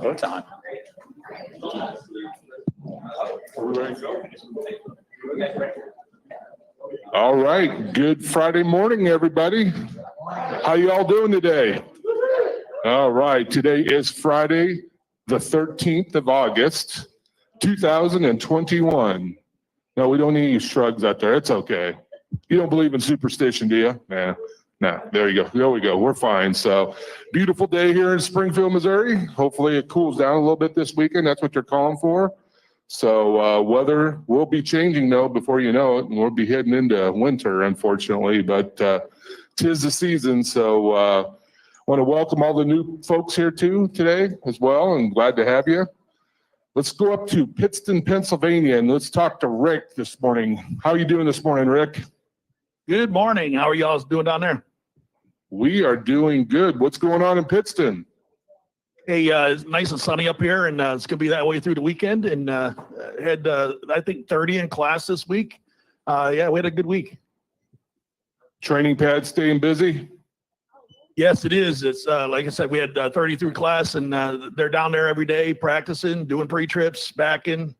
Oh, it's on. All right. Good Friday morning, everybody. How you all doing today? All right. Today is Friday, the 13th of August, 2021. No, we don't need any shrugs out there. It's okay. You don't believe in superstition, do you? Nah, there you go. There we go. We're fine. So beautiful day here in Springfield, Missouri. Hopefully it cools down a little bit this weekend. That's what you're calling for. So weather will be changing though before you know it, and we'll be heading into winter, unfortunately, but 'tis the season. So want to welcome all the new folks here too today as well, and glad to have you. Let's go up to Pittston, Pennsylvania, and let's talk to Rick this morning. How are you doing this morning, Rick? Good morning. How are y'all doing down there? We are doing good. What's going on in Pittston? Hey, it's nice and sunny up here, and it's going to be that way through the weekend. And had, I think, 30 in class this week. Yeah, we had a good week. Training pad staying busy? Yes, it is. It's like I said, we had 30 through class, and they're down there every day practicing, doing pre-trips, backing.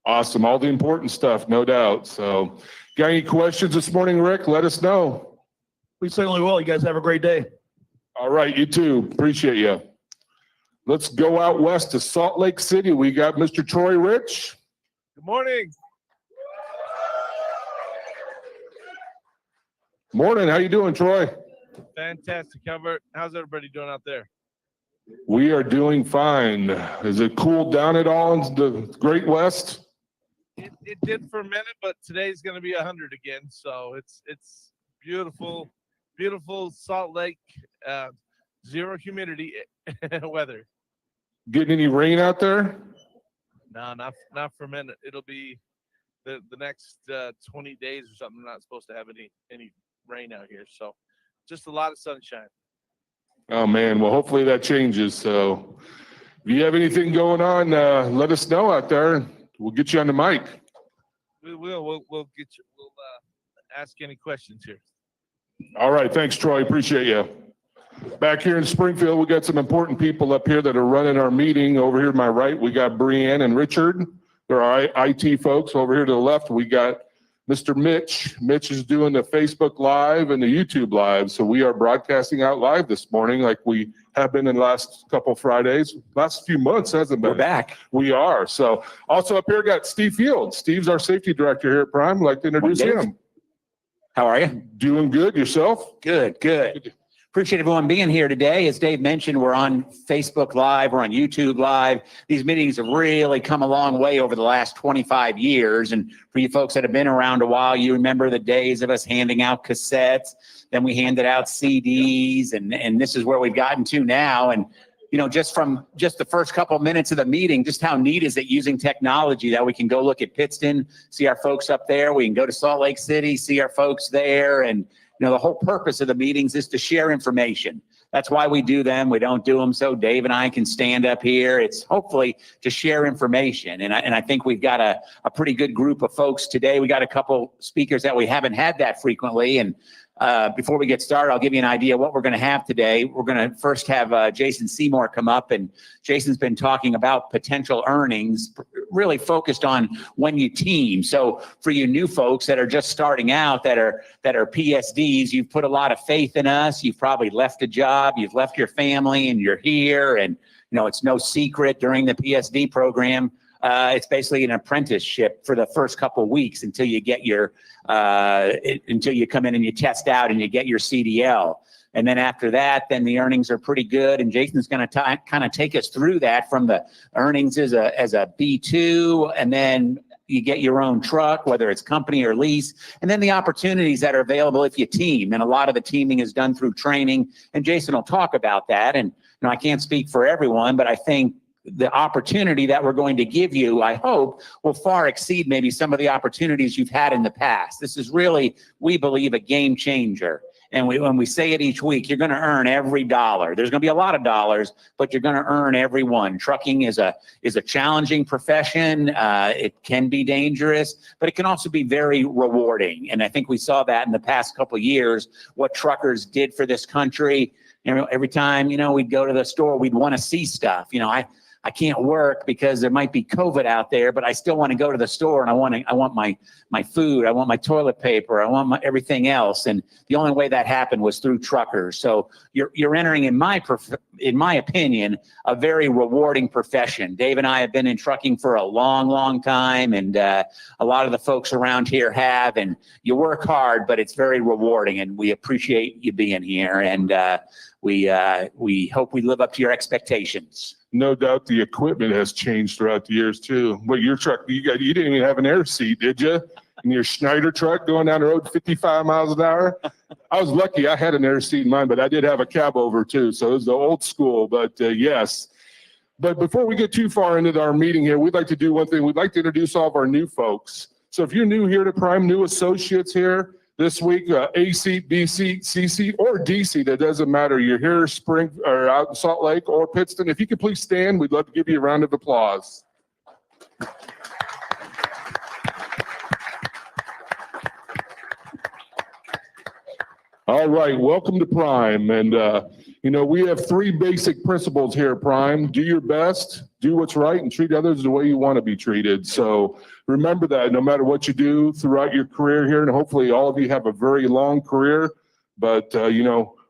Awesome. All the important stuff, no doubt. So got any questions this morning, Rick? Let us know. We certainly will. You guys have a great day. All right, you too. Appreciate you. Let's go out west to Salt Lake City. We got Mr. Troy Rich. Good morning. Morning. How you doing, Troy? Fantastic. How's everybody doing out there? We are doing fine. Is it cooled down at all in the Great West? It did for a minute, but today's going to be 100 again. So it's beautiful, beautiful Salt Lake, zero humidity weather. Getting any rain out there? No, not for a minute. It'll be the next 20 days or something. We're not supposed to have any rain out here. So just a lot of sunshine. Oh man, well hopefully that changes. So if you have anything going on, let us know out there. We'll get you on the mic. We will. We'll get you. We'll ask any questions here. All right, thanks, Troy. Appreciate you. Back here in Springfield, we got some important people up here that are running our meeting. Over here to my right, we got Brianne and Richard. They're our IT folks. Over here to the left, we got Mr. Mitch. Mitch is doing the Facebook Live and the YouTube Live. So we are broadcasting out live this morning like we have been in the last couple Fridays. Last few months, hasn't been. We're back. We are. So also up here, got Steve Fields. Steve's our safety director here at Prime. I'd like to introduce him. How are you? Doing good. Yourself? Good. Appreciate everyone being here today. As Dave mentioned, we're on Facebook Live, we're on YouTube Live. These meetings have really come a long way over the last 25 years. And for you folks that have been around a while, you remember the days of us handing out cassettes, then we handed out CDs, and this is where we've gotten to now. And you know, just the first couple minutes of the meeting, just how neat is it using technology that we can go look at Pittston, see our folks up there. We can go to Salt Lake City, see our folks there. And, you know, the whole purpose of the meetings is to share information. That's why we do them. We don't do them so Dave and I can stand up here. It's hopefully to share information. And I think we've got a pretty good group of folks today. We got a couple speakers that we haven't had that frequently. And before we get started, I'll give you an idea what we're going to have today. We're going to first have Jason Seymour come up, and Jason's been talking about potential earnings, really focused on when you team. So for you new folks that are just starting out, that are PSDs, you've put a lot of faith in us. You've probably left a job, you've left your family, and you're here. And you know, it's no secret during the PSD program. It's basically an apprenticeship for the first couple of weeks until you get your, until you come in and you test out and you get your CDL. And then after that, then the earnings are pretty good. And Jason's going to kind of take us through that from the earnings as a B2, and then you get your own truck, whether it's company or lease, and then the opportunities that are available if you team. And a lot of the teaming is done through training, and Jason will talk about that. And you know, I can't speak for everyone, but I think the opportunity that we're going to give you, I hope, will far exceed maybe some of the opportunities you've had in the past. This is really, we believe, a game changer. And when we say it each week, you're going to earn every dollar. There's going to be a lot of dollars, but you're going to earn every one. Trucking is a challenging profession. It can be dangerous, but it can also be very rewarding. And I think we saw that in the past couple of years, what truckers did for this country. every time, we'd go to the store, we'd want to see stuff. I can't work because there might be COVID out there, but I still want to go to the store and I want my food. I want my toilet paper. I want everything else. And the only way that happened was through truckers. So you're entering, in my opinion, a very rewarding profession. Dave and I have been in trucking for a long, long time. And a lot of the folks around here have, and you work hard, but it's very rewarding, and we appreciate you being here. And we hope we live up to your expectations. No doubt the equipment has changed throughout the years too. But your truck, you didn't even have an air seat, did you? In your Schneider truck going down the road 55 miles an hour? I was lucky I had an air seat in mine, but I did have a cab over too. So it was the old school, but yes. But before we get too far into our meeting here, we'd like to do one thing. We'd like to introduce all of our new folks. So if you're new here to Prime, new associates here, this week, A seat, B seat, C seat, or D seat, it doesn't matter. You're here, Spring, or out in Salt Lake or Pittston. If you could please stand, we'd love to give you a round of applause. All right, welcome to Prime. And, we have 3 basic principles here at Prime. Do your best, do what's right, and treat others the way you want to be treated. So remember that no matter what you do throughout your career here, and hopefully all of you have a very long career, but,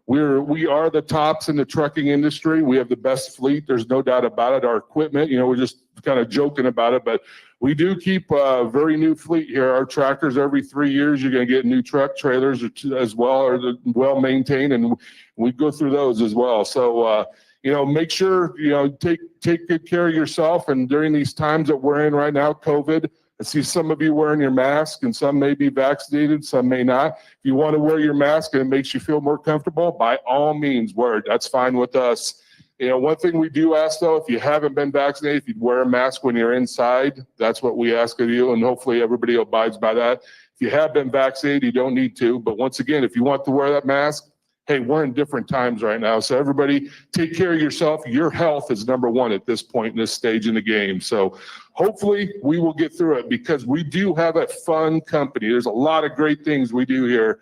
we are the tops in the trucking industry. We have the best fleet. There's no doubt about it. Our equipment, we're just kind of joking about it, but we do keep a very new fleet here. Our tractors, every 3 years, you're going to get new truck trailers as well, or well maintained, and we go through those as well. So, make sure, take good care of yourself. And during these times that we're in right now, COVID, I see some of you wearing your mask, and some may be vaccinated, some may not. If you want to wear your mask and it makes you feel more comfortable, by all means, wear it. That's fine with us. One thing we do ask, though, if you haven't been vaccinated, if you'd wear a mask when you're inside, that's what we ask of you, and hopefully everybody abides by that. If you have been vaccinated, you don't need to. But once again, if you want to wear that mask, hey, we're in different times right now. So everybody take care of yourself. Your health is number one at this point in this stage in the game. So hopefully we will get through it, because we do have a fun company. There's a lot of great things we do here.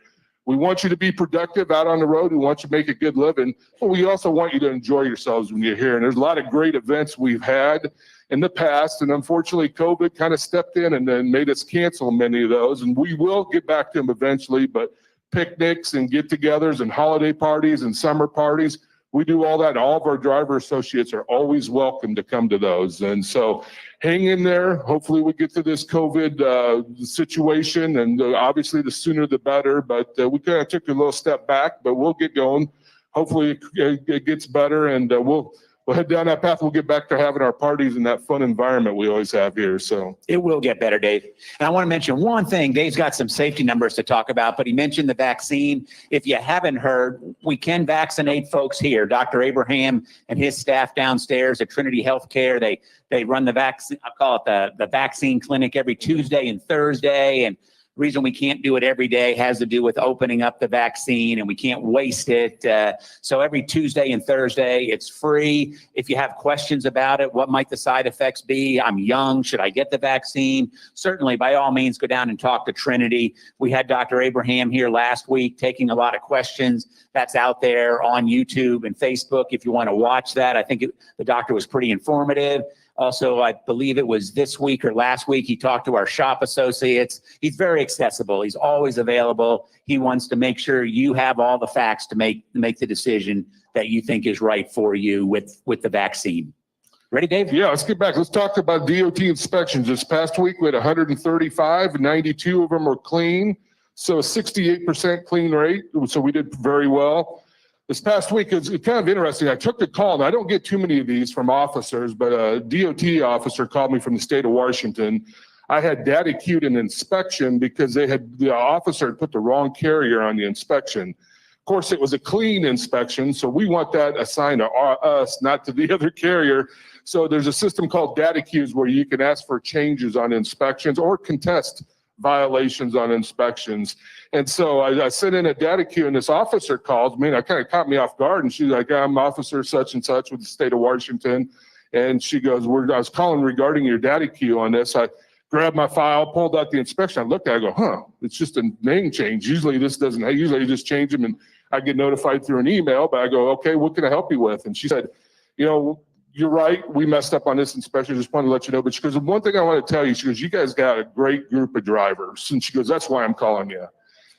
We want you to be productive out on the road. We want you to make a good living, but we also want you to enjoy yourselves when you're here. And there's a lot of great events we've had in the past. And unfortunately, COVID kind of stepped in and then made us cancel many of those. And we will get back to them eventually, but picnics and get-togethers and holiday parties and summer parties, we do all that. All of our driver associates are always welcome to come to those. And so hang in there. Hopefully we get through this COVID situation, and obviously the sooner the better, but we kind of took a little step back, but we'll get going. Hopefully it gets better, and we'll head down that path. We'll get back to having our parties in that fun environment we always have here. So it will get better, Dave. And I want to mention one thing. Dave's got some safety numbers to talk about, but he mentioned the vaccine. If you haven't heard, we can vaccinate folks here. Dr. Abraham and his staff downstairs at Trinity Healthcare, they run the vaccine, I call it the vaccine clinic every Tuesday and Thursday. And the reason we can't do it every day has to do with opening up the vaccine, and we can't waste it. So every Tuesday and Thursday, it's free. If you have questions about it, what might the side effects be? I'm young. Should I get the vaccine? Certainly, by all means, go down and talk to Trinity. We had Dr. Abraham here last week taking a lot of questions. That's out there on YouTube and Facebook if you want to watch that. I think the doctor was pretty informative. Also, I believe it was this week or last week, he talked to our shop associates. He's very accessible. He's always available. He wants to make sure you have all the facts to make the decision that you think is right for you with the vaccine. Ready, Dave? Yeah, let's get back. Let's talk about DOT inspections. This past week, we had 135, 92 of them were clean. So a 68% clean rate. So we did very well. This past week is kind of interesting. I took the call, and I don't get too many of these from officers, but a DOT officer called me from the state of Washington. I had data queued an inspection because the officer had put the wrong carrier on the inspection. Of course, it was a clean inspection, so we want that assigned to us, not to the other carrier. So there's a system called data queues where you can ask for changes on inspections or contest violations on inspections. And so I sent in a data queue, and this officer calls me, and it kind of caught me off guard. And she's like, I'm officer such and such with the state of Washington. And she goes, I was calling regarding your data queue on this. I grabbed my file, pulled out the inspection. I looked at it, I go, it's just a name change. Usually this doesn't, usually you just change them. And I get notified through an email, but I go, okay, what can I help you with? And she said, you know, you're right. We messed up on this inspection. Just wanted to let you know. But she goes, one thing I want to tell you, she goes, you guys got a great group of drivers. And she goes, that's why I'm calling you.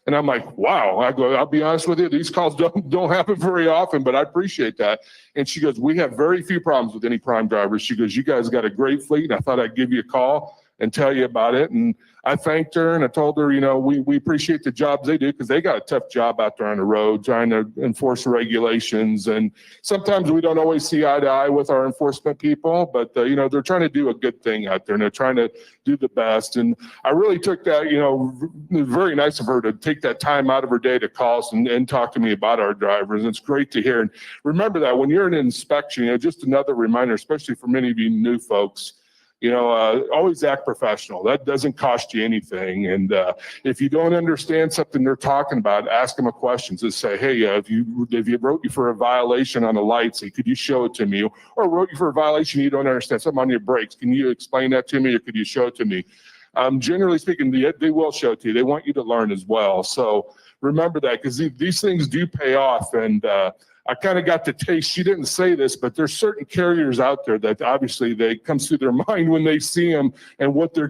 And I'm like, wow. I go, I'll be honest with you, these calls don't happen very often, but I appreciate that. And she goes, we have very few problems with any prime drivers. She goes, you guys got a great fleet. And I thought I'd give you a call and tell you about it. And I thanked her and I told her, you know, we appreciate the jobs they do because they got a tough job out there on the road trying to enforce the regulations. And sometimes we don't always see eye to eye with our enforcement people, but you know, they're trying to do a good thing out there and they're trying to do the best. And I really took that, you know, very nice of her to take that time out of her day to call us and talk to me about our drivers. And it's great to hear. And remember that when you're in an inspection, you know, just another reminder, especially for many of you new folks, you know, always act professional. That doesn't cost you anything. And if you don't understand something they're talking about, ask them a question. Just say, hey, if you wrote you for a violation on the light, say, could you show it to me? Or wrote you for a violation you don't understand, something on your brakes. Can you explain that to me or could you show it to me? Generally speaking, they will show it to you. They want you to learn as well. So remember that because these things do pay off. And I kind of got to taste, she didn't say this, but there's certain carriers out there that obviously they comes through their mind when they see them and what they're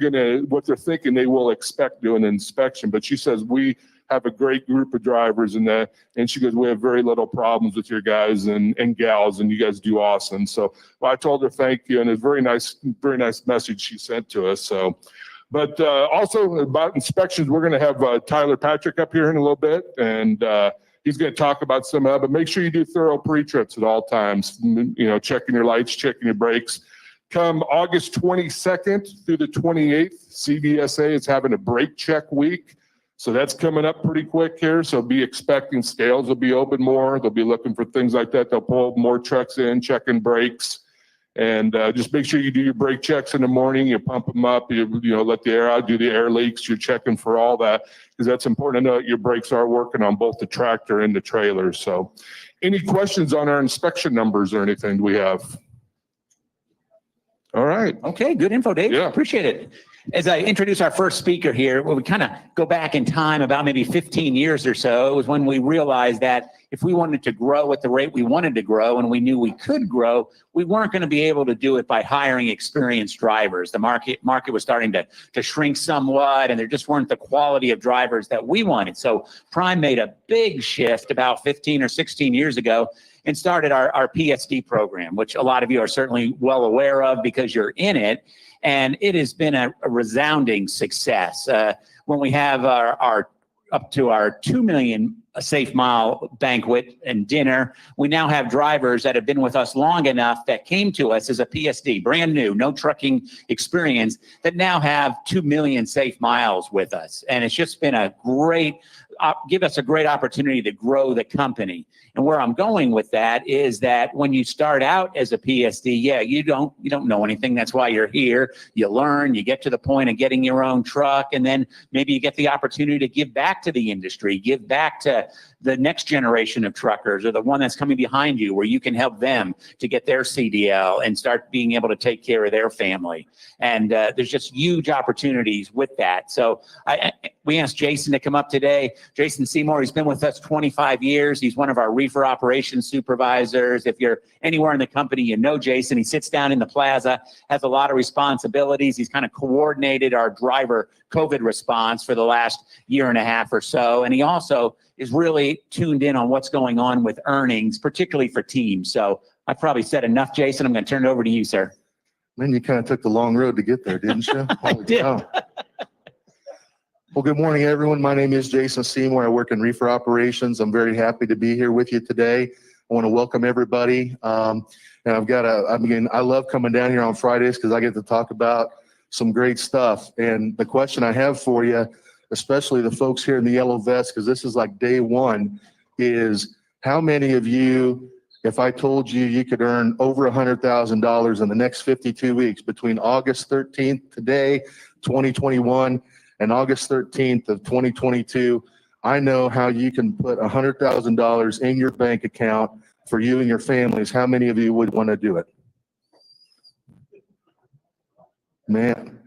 thinking they will expect doing an inspection. But she says, we have a great group of drivers and she goes, we have very little problems with your guys and gals and you guys do awesome. So well, I told her, thank you. And it's very nice message she sent to us. So, but also about inspections, we're going to have Tyler Patrick up here in a little bit and he's going to talk about some of it, but make sure you do thorough pre-trips at all times. You know, checking your lights, checking your brakes. Come August 22nd through the 28th, CVSA is having a brake check week. So that's coming up pretty quick here. So be expecting scales will be open more. They'll be looking for things like that. They'll pull more trucks in, checking brakes. And just make sure you do your brake checks in the morning. You pump them up. You know, let the air out. Do the air leaks. You're checking for all that because that's important to know your brakes are working on both the tractor and the trailer. So, any questions on our inspection numbers or anything we have? All right. Okay, good info, Dave. Yeah. Appreciate it. As I introduce our first speaker here, we kind of go back in time about maybe 15 years or so. It was when we realized that if we wanted to grow at the rate we wanted to grow and we knew we could grow, we weren't going to be able to do it by hiring experienced drivers. The market was starting to shrink somewhat, and there just weren't the quality of drivers that we wanted. So Prime made a big shift about 15 or 16 years ago and started our PSD program, which a lot of you are certainly well aware of because you're in it. And it has been a resounding success. When we have our up to our 2 million safe mile banquet and dinner, we now have drivers that have been with us long enough that came to us as a PSD, brand new, no trucking experience, that now have 2 million safe miles with us. And it's just been a great, give us a great opportunity to grow the company. And where I'm going with that is that when you start out as a PSD, yeah, you don't know anything. That's why you're here. You learn, you get to the point of getting your own truck, and then maybe you get the opportunity to give back to the industry, give back to the next generation of truckers or the one that's coming behind you, where you can help them to get their CDL and start being able to take care of their family. And there's just huge opportunities with that. So we asked Jason to come up today. Jason Seymour, he's been with us 25 years. He's one of our reefer operations supervisors. If you're anywhere in the company, you know Jason. He sits down in the plaza, has a lot of responsibilities. He's kind of coordinated our driver COVID response for the last year and a half or so. And he also is really tuned in on what's going on with earnings, particularly for teams. So I probably said enough, Jason. I'm going to turn it over to you, sir. Man, you kind of took the long road to get there, didn't you? I did. Well, good morning, everyone. My name is Jason Seymour. I work in reefer operations. I'm very happy to be here with you today. I want to welcome everybody. And I love coming down here on Fridays because I get to talk about some great stuff. And the question I have for you, especially the folks here in the yellow vest, because this is like day one, is how many of you, if I told you you could earn over $100,000 in the next 52 weeks between August 13th today, 2021, and August 13th of 2022, I know how you can put $100,000 in your bank account for you and your families. How many of you would want to do it? Man,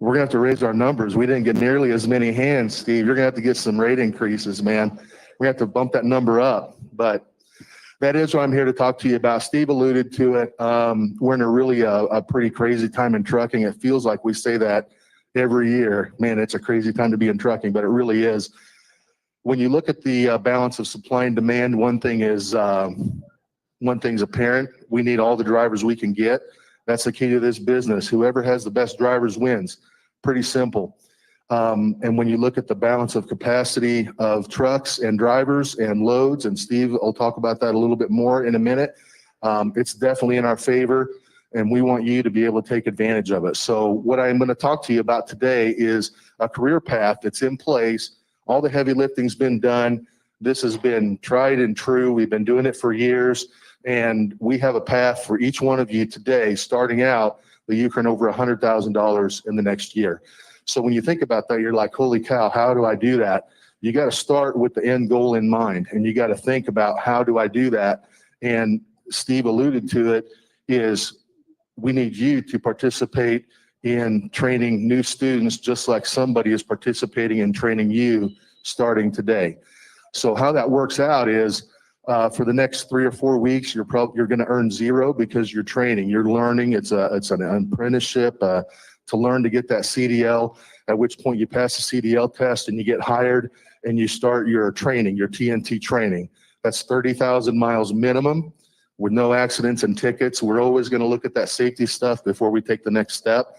we're going to have to raise our numbers. We didn't get nearly as many hands, Steve. You're going to have to get some rate increases, man. we have to bump that number up. But that is what I'm here to talk to you about. Steve alluded to it. We're in a really a pretty crazy time in trucking. It feels like we say that every year. Man, it's a crazy time to be in trucking, but it really is. When you look at the balance of supply and demand, one thing's apparent. We need all the drivers we can get. That's the key to this business. Whoever has the best drivers wins. Pretty simple. And when you look at the balance of capacity of trucks and drivers and loads, and Steve will talk about that a little bit more in a minute, it's definitely in our favor, and we want you to be able to take advantage of it. So what I'm going to talk to you about today is a career path that's in place. All the heavy lifting's been done. This has been tried and true. We've been doing it for years, and we have a path for each one of you today, starting out that you can earn over $100,000 in the next year. So when you think about that, you're like, holy cow, how do I do that? You got to start with the end goal in mind, and you got to think about how do I do that? And Steve alluded to it, is we need you to participate in training new students just like somebody is participating in training you starting today. So how that works out is for the next 3 or 4 weeks, you're going to earn zero because you're training, you're learning. It's an apprenticeship to learn to get that CDL, at which point you pass the CDL test and you get hired and you start your training, your TNT training. That's 30,000 miles minimum with no accidents and tickets. We're always going to look at that safety stuff before we take the next step.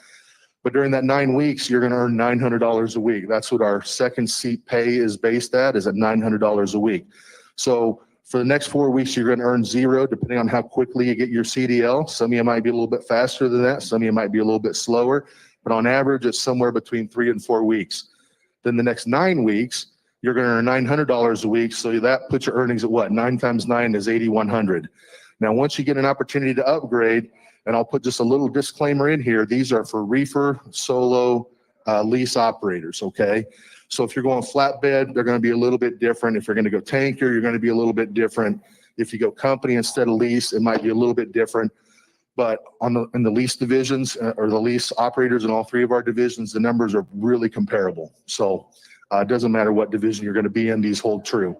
But during that 9 weeks, you're going to earn $900 a week. That's what our second seat pay is based at $900 a week. So for the next 4 weeks, you're going to earn zero, depending on how quickly you get your CDL. Some of you might be a little bit faster than that. Some of you might be a little bit slower. But on average, it's somewhere between 3 and 4 weeks. Then the next 9 weeks, you're going to earn $900 a week. So that puts your earnings at what? 9 times 9 is 8,100. Now, once you get an opportunity to upgrade, and I'll put just a little disclaimer in here, these are for reefer, solo, lease operators, okay? So if you're going flatbed, they're going to be a little bit different. If you're going to go tanker, you're going to be a little bit different. If you go company instead of lease, it might be a little bit different. But in the lease divisions or the lease operators in all 3 of our divisions, the numbers are really comparable. So it doesn't matter what division you're going to be in, these hold true.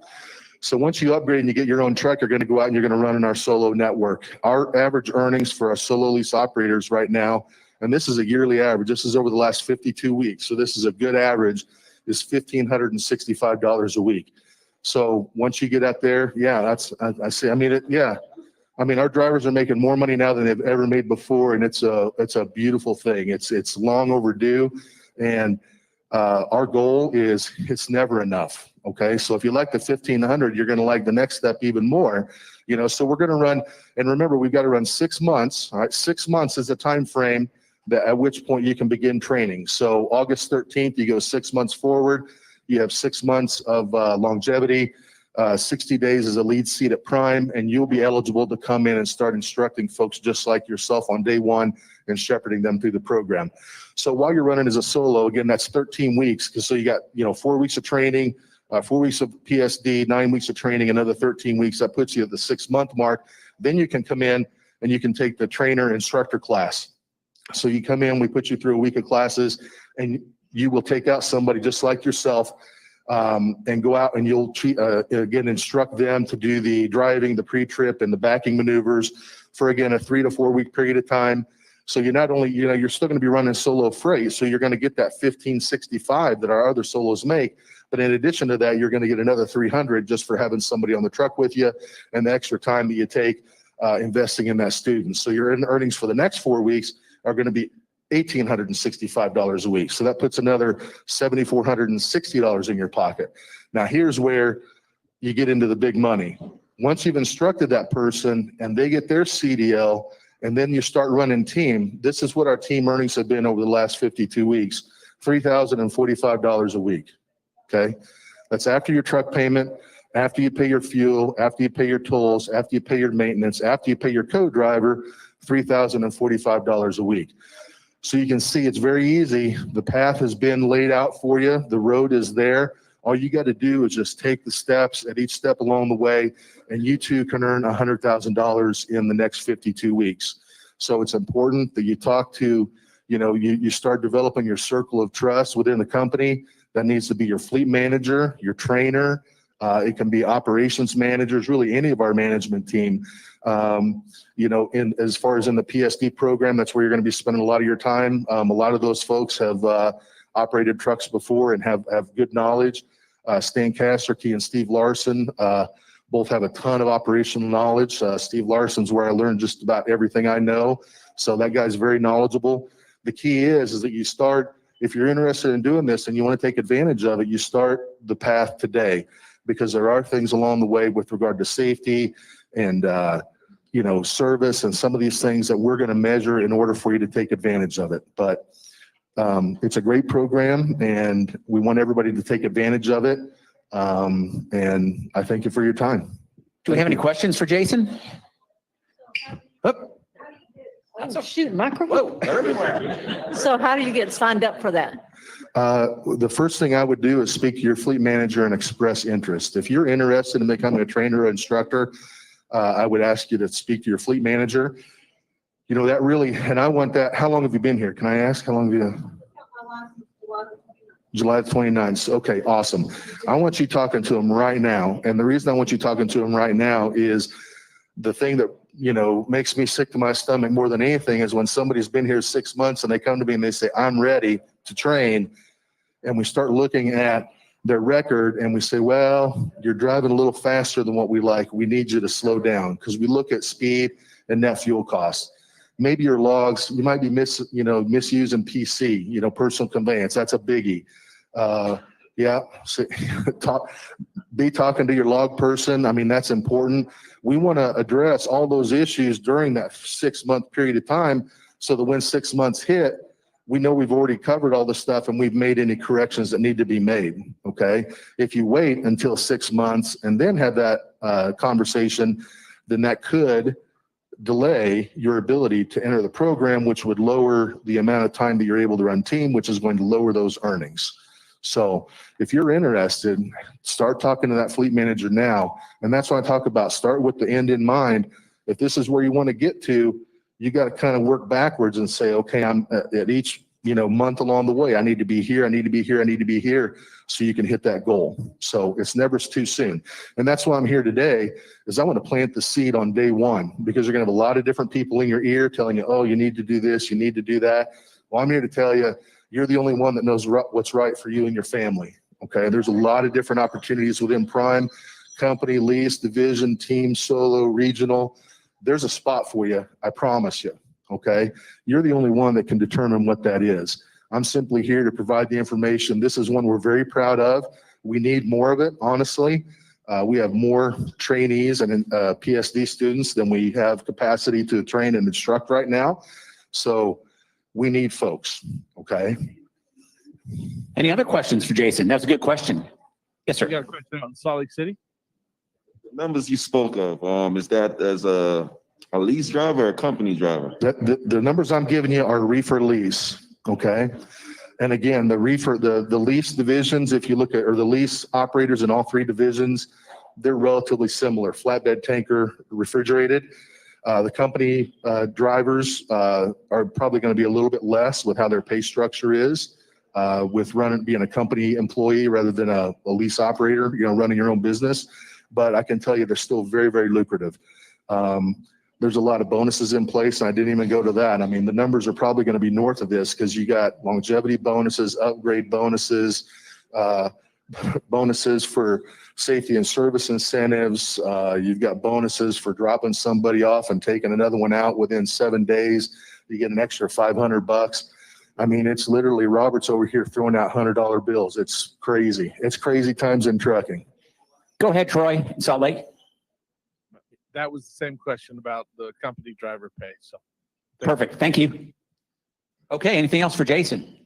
So once you upgrade and you get your own truck, you're going to go out and you're going to run in our solo network. Our average earnings for our solo lease operators right now, and this is a yearly average, this is over the last 52 weeks. So this is a good average, is $1,565 a week. So once you get out there, yeah, that's, I see. I mean, yeah. I mean, our drivers are making more money now than they've ever made before. And it's a beautiful thing. It's long overdue. And our goal is it's never enough. Okay. So if you like the 1,500, you're going to like the next step even more, you know, so we're going to run, and remember, we've got to run 6 months. All right. 6 months is the time frame that at which point you can begin training. So August 13th, you go 6 months forward. You have 6 months of longevity, 60 days as a lead seat at Prime, and you'll be eligible to come in and start instructing folks just like yourself on day one and shepherding them through the program. So while you're running as a solo, again, that's 13 weeks. Because so you got, 4 weeks of training, 4 weeks of PSD, 9 weeks of training, another 13 weeks. That puts you at the 6 month mark. Then you can come in and you can take the trainer instructor class. So you come in, we put you through a week of classes, and you will take out somebody just like yourself and go out and you'll again instruct them to do the driving, the pre-trip, and the backing maneuvers for, again, a 3 to 4 week period of time. So you're not only, you're still going to be running solo freight, so you're going to get that 1,565 that our other solos make. But in addition to that, you're going to get another 300 just for having somebody on the truck with you and the extra time that you take investing in that student. So your earnings for the next 4 weeks are going to be $1,865 a week. So that puts another $7,460 in your pocket. Now here's where you get into the big money. Once you've instructed that person and they get their CDL, and then you start running team, this is what our team earnings have been over the last 52 weeks, $3,045 a week. Okay. That's after your truck payment, after you pay your fuel, after you pay your tolls, after you pay your maintenance, after you pay your co-driver, $3,045 a week. So you can see it's very easy. The path has been laid out for you. The road is there. All you got to do is just take the steps at each step along the way, and you too can earn $100,000 in the next 52 weeks. So it's important that you talk to, you start developing your circle of trust within the company. That needs to be your fleet manager, your trainer, It can be operations managers, really any of our management team. You know, as far as in the PSD program, that's where you're going to be spending a lot of your time. A lot of those folks have operated trucks before and have good knowledge. Stan Casterkey and Steve Larson both have a ton of operational knowledge. Steve Larson's where I learned just about everything I know. So that guy's very knowledgeable. The key is that you start, if you're interested in doing this and you want to take advantage of it, you start the path today, because there are things along the way with regard to safety and, you know, service and some of these things that we're going to measure in order for you to take advantage of it. But it's a great program and we want everybody to take advantage of it. And I thank you for your time. Do we have any questions for Jason? Oh, shoot, microphone. Whoa, they're everywhere. So how do you get signed up for that? The first thing I would do is speak to your fleet manager and express interest. If you're interested in becoming a trainer or instructor, I would ask you to speak to your fleet manager. You know, that really, and I want that. How long have you been here? Can I ask how long have you? July 29th. Okay, awesome. I want you talking to him right now. And the reason I want you talking to him right now is the thing that, you know, makes me sick to my stomach more than anything is when somebody's been here 6 months and they come to me and they say, I'm ready to train. And we start looking at their record and we say, well, you're driving a little faster than what we like. We need you to slow down, because we look at speed and net fuel costs. Maybe your logs, you might be misusing PC, personal conveyance. That's a biggie. Yeah. So, be talking to your log person. I mean, that's important. We want to address all those issues during that 6 month period of time, so that when 6 months hit, we know we've already covered all the stuff and we've made any corrections that need to be made. Okay. If you wait until 6 months and then have that conversation, then that could delay your ability to enter the program, which would lower the amount of time that you're able to run team, which is going to lower those earnings. So if you're interested, start talking to that fleet manager now. And that's why I talk about start with the end in mind. If this is where you want to get to, you got to kind of work backwards and say, okay, I'm at each, month along the way, I need to be here. I need to be here. I need to be here, so you can hit that goal. So it's never too soon. And that's why I'm here today, is I want to plant the seed on day one, because you're going to have a lot of different people in your ear telling you, oh, you need to do this, you need to do that. Well, I'm here to tell you, you're the only one that knows what's right for you and your family. Okay. There's a lot of different opportunities within Prime, company, lease, division, team, solo, regional. There's a spot for you. I promise you. Okay. You're the only one that can determine what that is. I'm simply here to provide the information. This is one we're very proud of. We need more of it. Honestly, we have more trainees and PSD students than we have capacity to train and instruct right now. So we need folks. Okay. Any other questions for Jason? That's a good question. Yes, sir. You got a question on Salt Lake City? The numbers you spoke of, is that as a lease driver or a company driver? The numbers I'm giving you are reefer lease. Okay. And again, the reefer, the lease divisions, if you look at, or the lease operators in all three divisions, they're relatively similar. Flatbed tanker, refrigerated. The company drivers are probably going to be a little bit less with how their pay structure is, with being a company employee rather than a lease operator, running your own business. But I can tell you they're still very, very lucrative. There's a lot of bonuses in place, and I didn't even go to that. I mean, the numbers are probably going to be north of this, because you got longevity bonuses, upgrade bonuses, bonuses for safety and service incentives. You've got bonuses for dropping somebody off and taking another one out within 7 days. You get an extra $500. I mean, it's literally, Robert's over here throwing out $100 bills. It's crazy. It's crazy times in trucking. Go ahead, Troy, in Salt Lake. That was the same question about the company driver pay. So Perfect. Thank you. Okay. Anything else for Jason?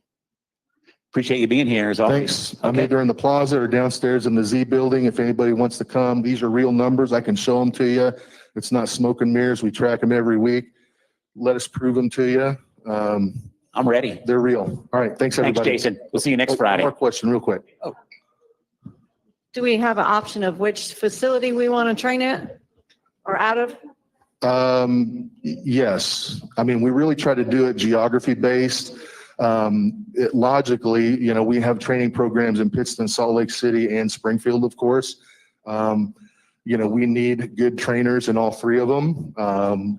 Appreciate you being here as always. Thanks. I'm either in the plaza or downstairs in the Z building. If anybody wants to come, these are real numbers. I can show them to you. It's not smoke and mirrors. We track them every week. Let us prove them to you. I'm ready. They're real. All right. Thanks, everybody. Thanks, Jason. We'll see you next One Friday. more question real quick. Do we have an option of which facility we want to train at or out of? Yes. I mean, we really try to do it geography based. Logically, we have training programs in Pittston, Salt Lake City, and Springfield, of course. You know, we need good trainers in all three of them.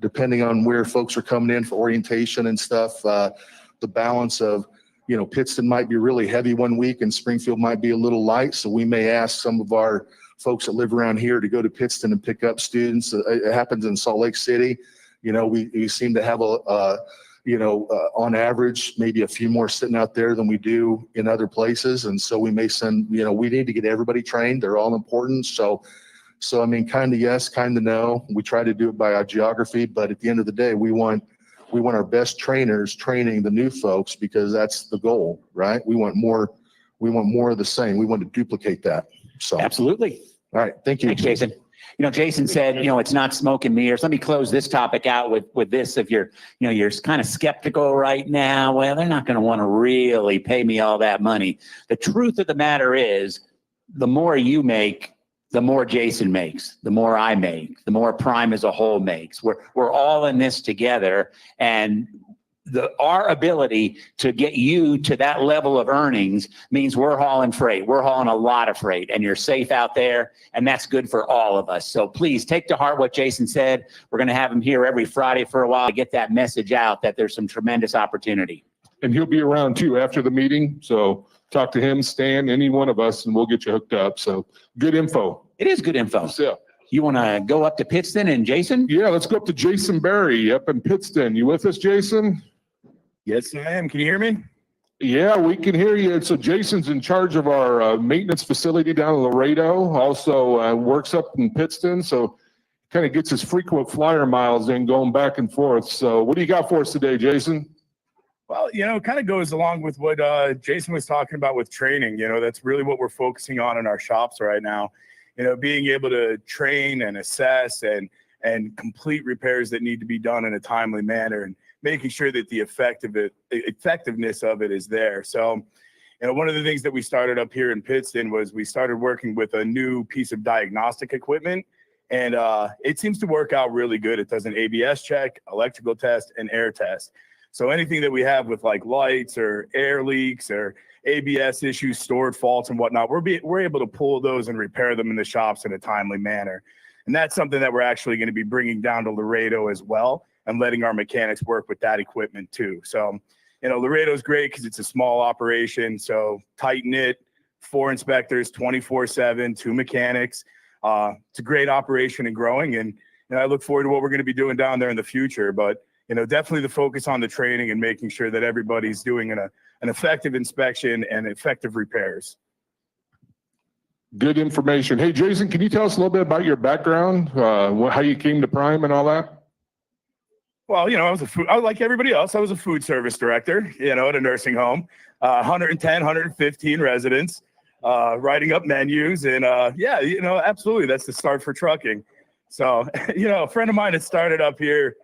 Depending on where folks are coming in for orientation and stuff, the balance of, you know, Pittston might be really heavy one week and Springfield might be a little light. So we may ask some of our folks that live around here to go to Pittston and pick up students. It happens in Salt Lake City. You know, we seem to have on average, maybe a few more sitting out there than we do in other places. And so we may send, you know, we need to get everybody trained. They're all important. So I mean, kind of yes, kind of no. We try to do it by our geography, but at the end of the day, we want our best trainers training the new folks because that's the goal, right? We want more of the same. We want to duplicate that. So Absolutely. all right, thank you. Thanks, Jason. You know, Jason said, you know, it's not smoke and mirrors. Let me close this topic out with this. If you're kind of skeptical right now, well, they're not going to want to really pay me all that money. The truth of the matter is, the more you make, the more Jason makes, the more I make, the more Prime as a whole makes. We're all in this together, and our ability to get you to that level of earnings means we're hauling freight. We're hauling a lot of freight, and you're safe out there, and that's good for all of us. So please take to heart what Jason said. We're going to have him here every Friday for a while to get that message out that there's some tremendous opportunity. And he'll be around too after the meeting. So talk to him, Stan, any one of us, and we'll get you hooked up. So good info. It is good info. So, You want to go up to Pittston and Jason? yeah, let's go up to Jason Berry up in Pittston. You with us, Jason? Yes, I am. Can you hear me? Yeah, we can hear you. So Jason's in charge of our maintenance facility down in Laredo, also works up in Pittston. So kind of gets his frequent flyer miles in going back and forth. So what do you got for us today, Jason? Well, it kind of goes along with what Jason was talking about with training. That's really what we're focusing on in our shops right now. Being able to train and assess and complete repairs that need to be done in a timely manner and making sure that the effectiveness of it is there. So, one of the things that we started up here in Pittston was we started working with a new piece of diagnostic equipment, and it seems to work out really good. It does an ABS check, electrical test, and air test. So anything that we have with like lights or air leaks or ABS issues, stored faults and whatnot, we're able to pull those and repair them in the shops in a timely manner. And that's something that we're actually going to be bringing down to Laredo as well and letting our mechanics work with that equipment too. So, Laredo's great because it's a small operation. So tight knit, 4 inspectors, 24/7, 2 mechanics. It's a great operation and growing. And I look forward to what we're going to be doing down there in the future. But, definitely the focus on the training and making sure that everybody's doing an effective inspection and effective repairs. Good information. Hey, Jason, can you tell us a little bit about your background, how you came to Prime and all that? Well, I was like everybody else. I was a food service director, at a nursing home, 110, 115 residents, writing up menus. And absolutely, that's the start for trucking. So, a friend of mine had started up here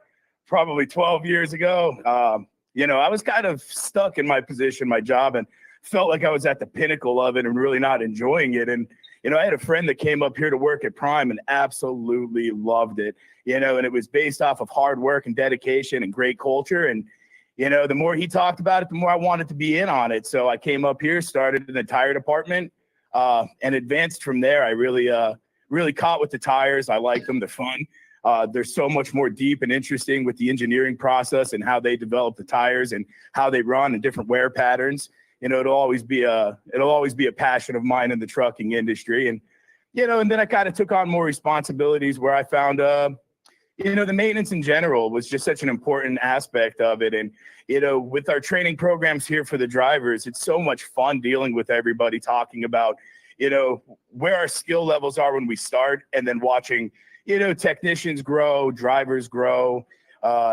probably 12 years ago. I was kind of stuck in my position, my job, and felt like I was at the pinnacle of it and really not enjoying it. And, I had a friend that came up here to work at Prime and absolutely loved it, and it was based off of hard work and dedication and great culture. And, the more he talked about it, the more I wanted to be in on it. So I came up here, started in the tire department, and advanced from there. I really caught with the tires. I like them. They're fun. They're so much more deep and interesting with the engineering process and how they develop the tires and how they run and different wear patterns. It'll always be a passion of mine in the trucking industry. And, and then I kind of took on more responsibilities where I found, the maintenance in general was just such an important aspect of it. And, with our training programs here for the drivers, it's so much fun dealing with everybody, talking about, where our skill levels are when we start, and then watching, technicians grow, drivers grow,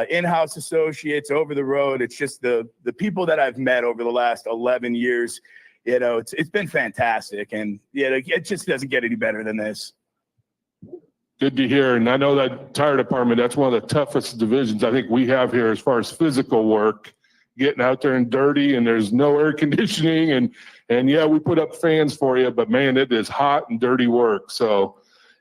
in-house associates, over the road. It's just the people that I've met over the last 11 years, it's been fantastic. And, it just doesn't get any better than this. Good to hear. And I know that tire department, that's one of the toughest divisions I think we have here as far as physical work, getting out there and dirty, and there's no air conditioning. And yeah, we put up fans for you, but man, it is hot and dirty work. So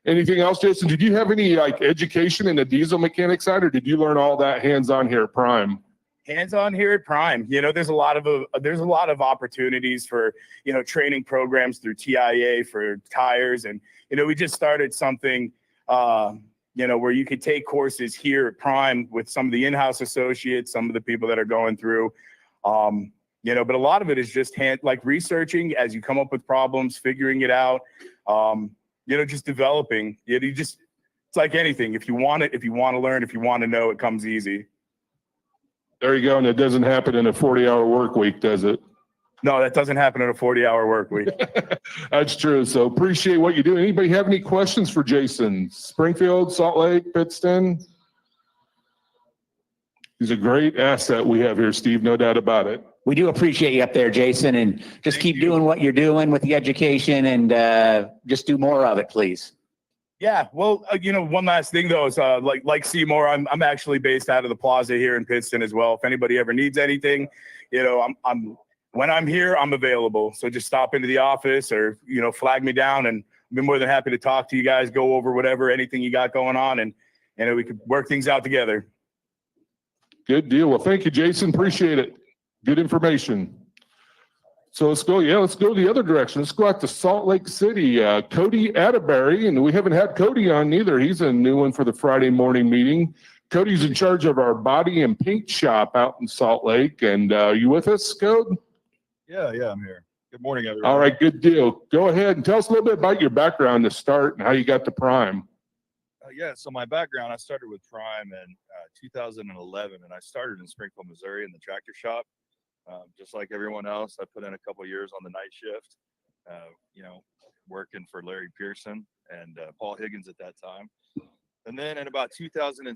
anything else, Jason? Did you have any education in the diesel mechanic side, or did you learn all that hands-on here at Prime? hands-on here at Prime. You know, there's a lot of opportunities for, you know, training programs through TIA for tires. And, you know, we just started something, you know, where you could take courses here at Prime with some of the in-house associates, some of the people that are going through, you know, but a lot of it is just like researching as you come up with problems, figuring it out, you know, just developing. It's like anything. If you want it, if you want to learn, if you want to know, it comes easy. There you go. And it doesn't happen in a 40-hour work week, does it? No, that doesn't happen in a 40-hour work week. That's true. So appreciate what you do. Anybody have any questions for Jason? Springfield, Salt Lake, Pittston? He's a great asset we have here, Steve. No doubt about it. We do appreciate you up there, Jason, and just keep doing what you're doing with the education and just do more of it, please. Yeah, well, you know, one last thing though is like Seymour, I'm actually based out of the Plaza here in Pittston as well. If anybody ever needs anything, you know, when I'm here, I'm available. So just stop into the office or, you know, flag me down, and I've been more than happy to talk to you guys, go over whatever, anything you got going on, and we could work things out together. Good deal. Well, thank you, Jason. Appreciate it. Good information. So let's go the other direction. Let's go out to Salt Lake City. Cody Atteberry, and we haven't had Cody on either. He's a new one for the Friday morning meeting. Cody's in charge of our body and paint shop out in Salt Lake. And are you with us, Cody? Yeah, I'm here. Good morning, everyone. All right, good deal. Go ahead and tell us a little bit about your background to start and how you got to Prime. Yeah, so my background, I started with Prime in 2011, and I started in Springfield, Missouri in the tractor shop. Just like everyone else, I put in a couple years on the night shift, you know, working for Larry Pearson and Paul Higgins at that time. And then in about 2017,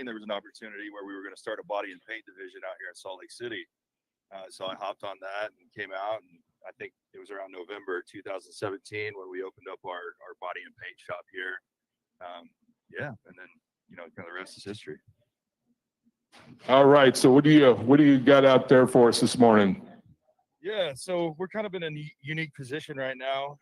there was an opportunity where we were going to start a body and paint division out here in Salt Lake City. So I hopped on that and came out, and I think it was around November 2017 when we opened up our body and paint shop here. Yeah, and then, you know, kind of the rest is history. All right. So what do you got out there for us this morning? Yeah, so we're kind of in a unique position right now.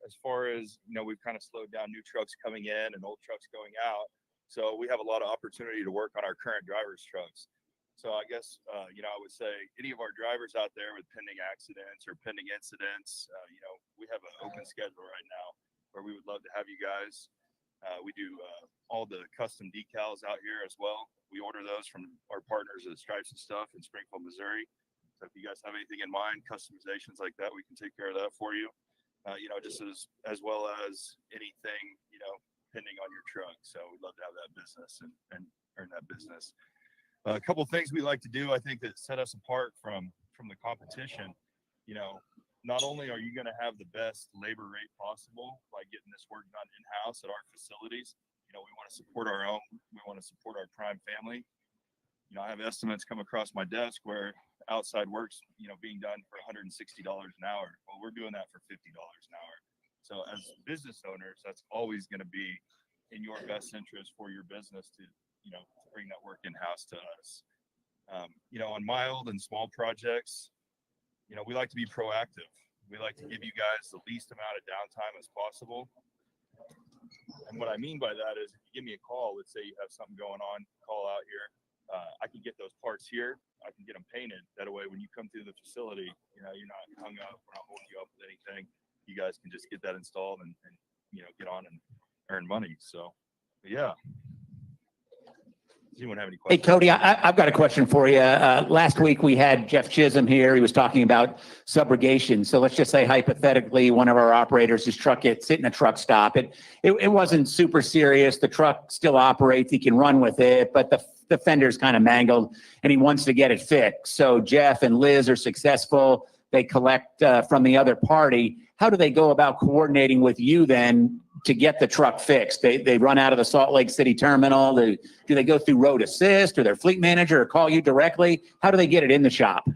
As far as, you know, we've kind of slowed down new trucks coming in and old trucks going out. So we have a lot of opportunity to work on our current drivers' trucks. So I guess, you know, I would say any of our drivers out there with pending accidents or pending incidents, you know, we have an open schedule right now where we would love to have you guys. We do all the custom decals out here as well. We order those from our partners at Stripes and Stuff in Springfield, Missouri. So if you guys have anything in mind, customizations like that, we can take care of that for you. You know, just as well as anything, you know, pending on your truck. So we'd love to have that business and earn that business. A couple of things we like to do, I think, that set us apart from the competition. You know, not only are you going to have the best labor rate possible by getting this work done in-house at our facilities, you know, we want to support our own, we want to support our Prime family. You know, I have estimates come across my desk where outside work's, you know, being done for $160 an hour. Well, we're doing that for $50 an hour. So as business owners, that's always going to be in your best interest for your business to, you know, bring that work in-house to us. You know, on mild and small projects, you know, we like to be proactive. We like to give you guys the least amount of downtime as possible. And what I mean by that is, if you give me a call, let's say you have something going on, call out here. I can get those parts here. I can get them painted. That way, when you come through the facility, you know, you're not hung up. We're not holding you up with anything. You guys can just get that installed and you know, get on and earn money. So, yeah. Does anyone have any questions? Hey, Cody, I've got a question for you. Last week we had Jeff Chisholm here. He was talking about subrogation. So let's just say hypothetically, one of our operators, his truck gets hit in a truck stop. It wasn't super serious. The truck still operates. He can run with it, but the fender's kind of mangled and he wants to get it fixed. So Jeff and Liz are successful. They collect from the other party. How do they go about coordinating with you then to get the truck fixed? They run out of the Salt Lake City terminal. Do they go through Road Assist or their fleet manager or call you directly? How do they get it in the shop?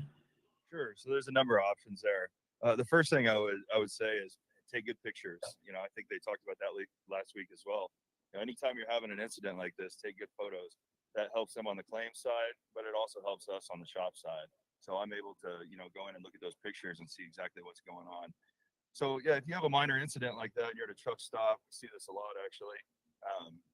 Sure. So there's a number of options there. The first thing I would say is take good pictures. You know, I think they talked about that last week as well. You know, anytime you're having an incident like this, take good photos. That helps them on the claim side, but it also helps us on the shop side. So I'm able to, you know, go in and look at those pictures and see exactly what's going on. So yeah, if you have a minor incident like that, and you're at a truck stop, we see this a lot actually.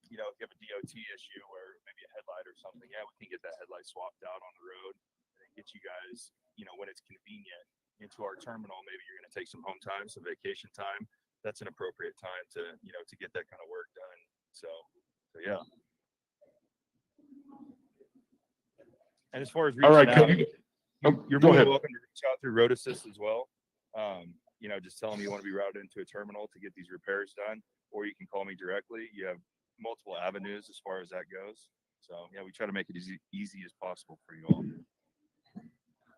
You know, if you have a DOT issue where maybe a headlight or or something, yeah, we can get that headlight swapped out on the road and get you guys, when it's convenient into our terminal. Maybe you're going to take some home time, some vacation time. That's an appropriate time to, to get that kind of work done. So yeah. And as far as All right, reaching out, Cody. you're Go more ahead. than welcome to reach out through Road Assist as well. Just tell them you want to be routed into a terminal to get these repairs done, or you can call me directly. You have multiple avenues as far as that goes. So yeah, we try to make it as easy as possible for you all.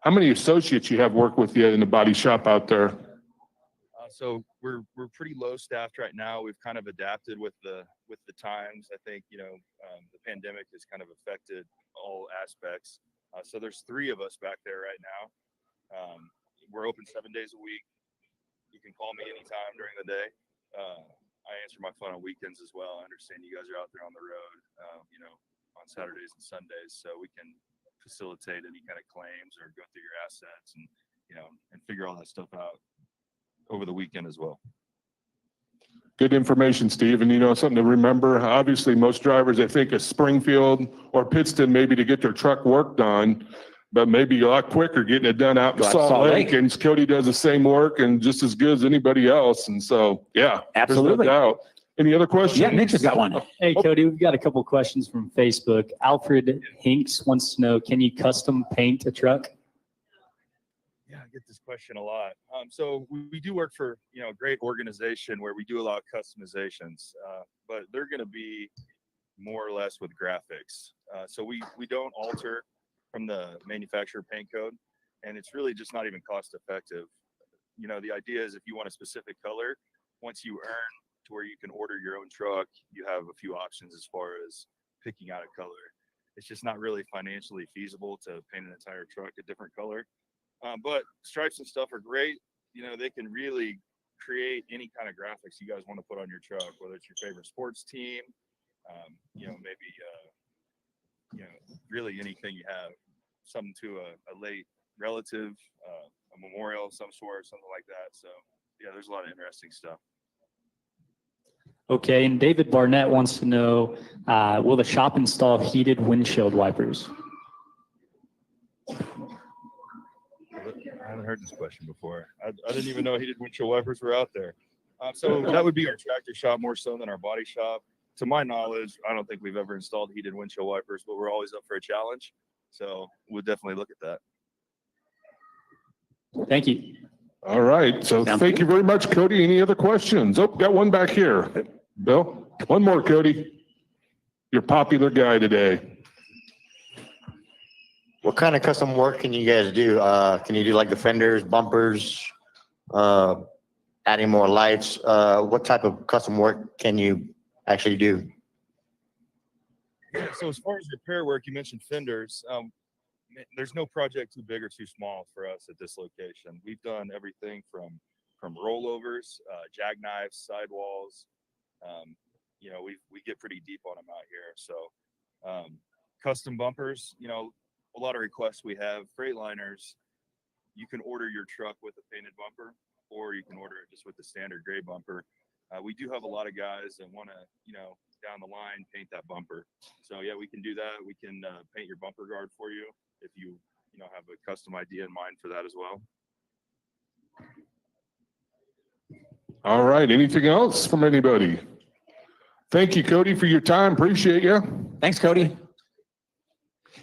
How many associates you have work with you in the body shop out there? So we're pretty low staffed right now. We've kind of adapted with the times. I think the pandemic has kind of affected all aspects. So there's 3 of us back there right now. We're open 7 days a week. You can call me anytime during the day. I answer my phone on weekends as well. I understand you guys are out there on the road, on Saturdays and Sundays, so we can facilitate any kind of claims or go through your assets and figure all that stuff out over the weekend as well. Good information, Steve. And something to remember, obviously most drivers, I think of Springfield or Pittston maybe to get their truck work done, but maybe a lot quicker getting it done out in Salt Lake. And Cody does the same work and just as good as anybody else. And so, yeah, Absolutely. there's no doubt. Any other questions? Yeah, Mitch has got one. Hey, Cody, we've got a couple questions from Facebook. Alfred Hinks wants to know, can you custom paint a truck? Yeah, I get this question a lot. So we do work for, a great organization where we do a lot of customizations, but they're going to be more or less with graphics. So we don't alter from the manufacturer paint code, and it's really just not even cost effective. The idea is if you want a specific color, once you earn to where you can order your own truck, you have a few options as far as picking out a color. It's just not really financially feasible to paint an entire truck a different color. But stripes and stuff are great. They can really create any kind of graphics you guys want to put on your truck, whether it's your favorite sports team, maybe, really anything you have, something to a late relative, a memorial of some sort, something like that. So yeah, there's a lot of interesting stuff. Okay, and David Barnett wants to know, will the shop install heated windshield wipers? I haven't heard this question before. I didn't even know heated windshield wipers were out there. So that would be our tractor shop more so than our body shop. To my knowledge, I don't think we've ever installed heated windshield wipers, but we're always up for a challenge. So we'll definitely look at that. Thank you. All right. So thank you very much, Cody. Any other questions? Oh, got one back here. Bill, one more, Cody. Your popular guy today. What kind of custom work can you guys do? Can you do like the fenders, bumpers, adding more lights? What type of custom work can you actually do? Yeah, so as far as repair work, you mentioned fenders. There's no project too big or too small for us at this location. We've done everything from rollovers, jackknives, sidewalls. We get pretty deep on them out here. So custom bumpers, a lot of requests we have. Freightliners, you can order your truck with a painted bumper, or you can order it just with the standard gray bumper. We do have a lot of guys that want to, down the line, paint that bumper. So yeah, we can do that. We can paint your bumper guard for you if you have a custom idea in mind for that as well. All right. Anything else from anybody? Thank you, Cody, for your time. Appreciate you. Thanks, Cody.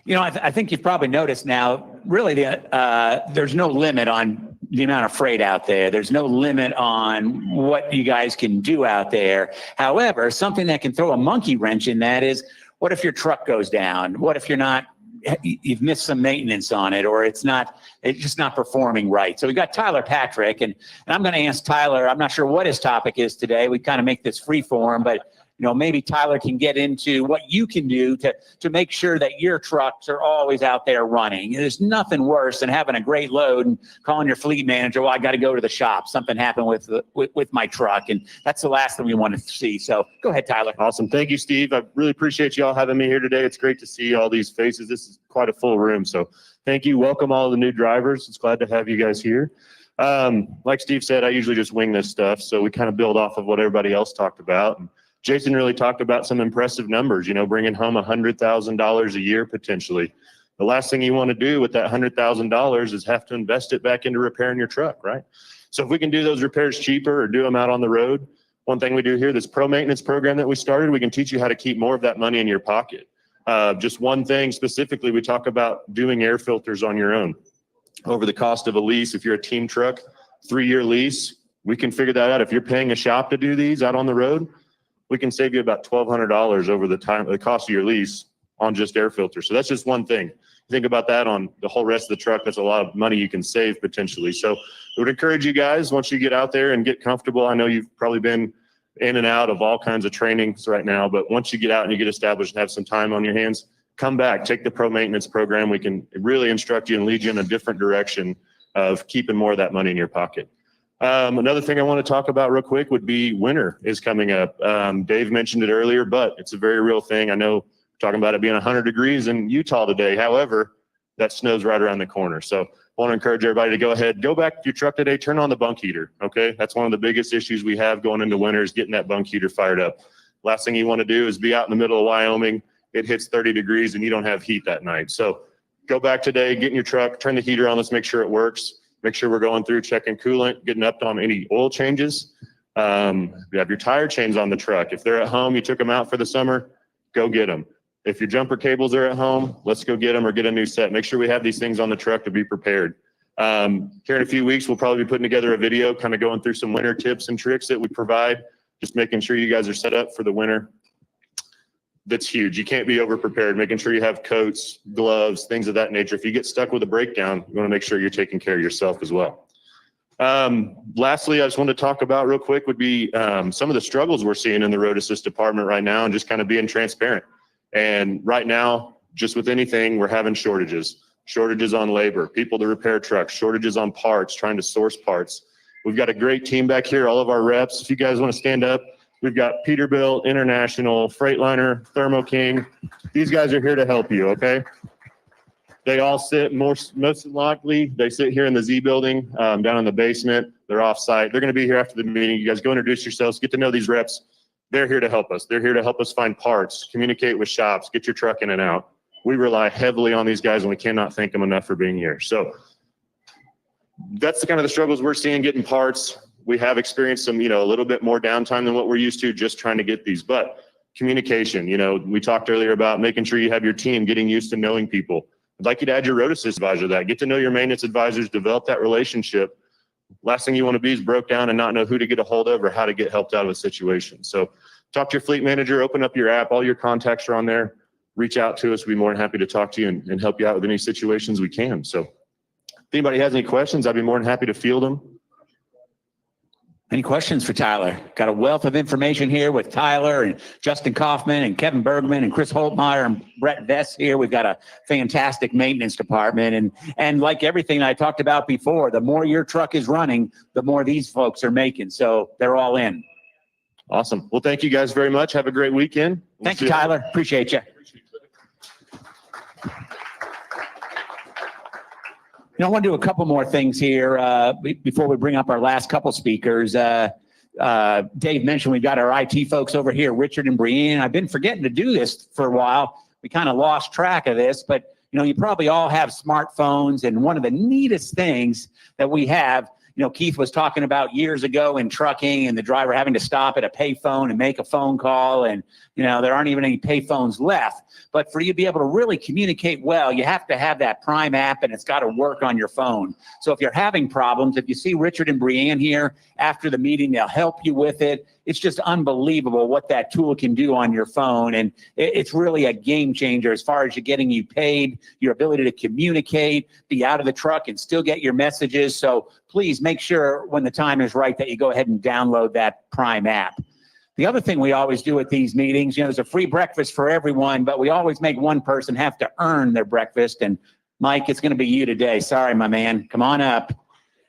I think you've probably noticed now, really, there's no limit on the amount of freight out there. There's no limit on what you guys can do out there. However, something that can throw a monkey wrench in that is, what if your truck goes down? What if you've missed some maintenance on it, or it's just not performing right? So we got Tyler Patrick, and I'm going to ask Tyler, I'm not sure what his topic is today. We kind of make this free for him, but maybe Tyler can get into what you can do to make sure that your trucks are always out there running. There's nothing worse than having a great load and calling your fleet manager, well, I got to go to the shop. Something happened with my truck, and that's the last thing we want to see. So go ahead, Tyler. Awesome. Thank you, Steve. I really appreciate you all having me here today. It's great to see all these faces. This is quite a full room. So thank you. Welcome all the new drivers. It's glad to have you guys here. Like Steve said, I usually just wing this stuff. So we kind of build off of what everybody else talked about. And Jason really talked about some impressive numbers, you know, bringing home $100,000 a year potentially. The last thing you want to do with that $100,000 is have to invest it back into repairing your truck, right? So if we can do those repairs cheaper or do them out on the road, one thing we do here, this pro maintenance program that we started, we can teach you how to keep more of that money in your pocket. Just one thing specifically, we talk about doing air filters on your own. Over the cost of a lease, if you're a team truck, 3-year lease, we can figure that out. If you're paying a shop to do these out on the road, we can save you about $1,200 over the cost of your lease on just air filters. So that's just one thing. Think about that on the whole rest of the truck. That's a lot of money you can save potentially. So I would encourage you guys, once you get out there and get comfortable, I know you've probably been in and out of all kinds of trainings right now, but once you get out and you get established and have some time on your hands, come back, take the pro maintenance program. We can really instruct you and lead you in a different direction of keeping more of that money in your pocket. Another thing I want to talk about real quick would be winter is coming up. Dave mentioned it earlier, but it's a very real thing. I know talking about it being 100 degrees in Utah today. However, that snow's right around the corner. So I want to encourage everybody to go ahead, go back to your truck today, turn on the bunk heater. Okay. That's one of the biggest issues we have going into winter is getting that bunk heater fired up. Last thing you want to do is be out in the middle of Wyoming. It hits 30 degrees and you don't have heat that night. So go back today, get in your truck, turn the heater on. Let's make sure it works. Make sure we're going through checking coolant, getting up on any oil changes. You have your tire chains on the truck. If they're at home, you took them out for the summer, go get them. If your jumper cables are at home, let's go get them or get a new set. Make sure we have these things on the truck to be prepared. Here in a few weeks, we'll probably be putting together a video kind of going through some winter tips and tricks that we provide, just making sure you guys are set up for the winter. That's huge. You can't be over prepared, making sure you have coats, gloves, things of that nature. If you get stuck with a breakdown, you want to make sure you're taking care of yourself as well. Lastly, I just wanted to talk about real quick would be some of the struggles we're seeing in the road assist department right now and just kind of being transparent. And right now, just with anything, we're having shortages on labor, people to repair trucks, shortages on parts, trying to source parts. We've got a great team back here, all of our reps. If you guys want to stand up, we've got Peterbilt, International, Freightliner, Thermo King. These guys are here to help you, okay? They all sit, most likely, they sit here in the Z building, down in the basement. They're off site. They're going to be here after the meeting. You guys go introduce yourselves, get to know these reps. They're here to help us. They're here to help us find parts, communicate with shops, get your truck in and out. We rely heavily on these guys and we cannot thank them enough for being here. So that's the kind of the struggles we're seeing getting parts. We have experienced some, a little bit more downtime than what we're used to just trying to get these, but communication, we talked earlier about making sure you have your team, getting used to knowing people. I'd like you to add your road assist advisor to that. Get to know your maintenance advisors, develop that relationship. Last thing you want to be is broke down and not know who to get a hold of or how to get helped out of a situation. So talk to your fleet manager, open up your app, all your contacts are on there. Reach out to us. We'd be more than happy to talk to you and help you out with any situations we can. So if anybody has any questions, I'd be more than happy to field them. Any questions for Tyler? Got a wealth of information here with Tyler and Justin Kaufman and Kevin Bergman and Chris Holtmeyer and Brett Vess here. We've got a fantastic maintenance department. And like everything I talked about before, the more your truck is running, the more these folks are making. So they're all in. Awesome. Well, thank you guys very much. Have a great weekend. Thank you, Tyler. Appreciate you. I want to do a couple more things here before we bring up our last couple speakers. Dave mentioned we've got our IT folks over here, Richard and Brienne. I've been forgetting to do this for a while. We kind of lost track of this, but you probably all have smartphones. And one of the neatest things that we have, Keith was talking about years ago in trucking and the driver having to stop at a payphone and make a phone call. And, there aren't even any payphones left. But for you to be able to really communicate well, you have to have that Prime app and it's got to work on your phone. So if you're having problems, if you see Richard and Brienne here after the meeting, they'll help you with it. It's just unbelievable what that tool can do on your phone. And it's really a game changer as far as you getting you paid, your ability to communicate, be out of the truck and still get your messages. So please make sure when the time is right that you go ahead and download that Prime app. The other thing we always do at these meetings, there's a free breakfast for everyone, but we always make one person have to earn their breakfast. And Mike, it's going to be you today. Sorry, my man. Come on up.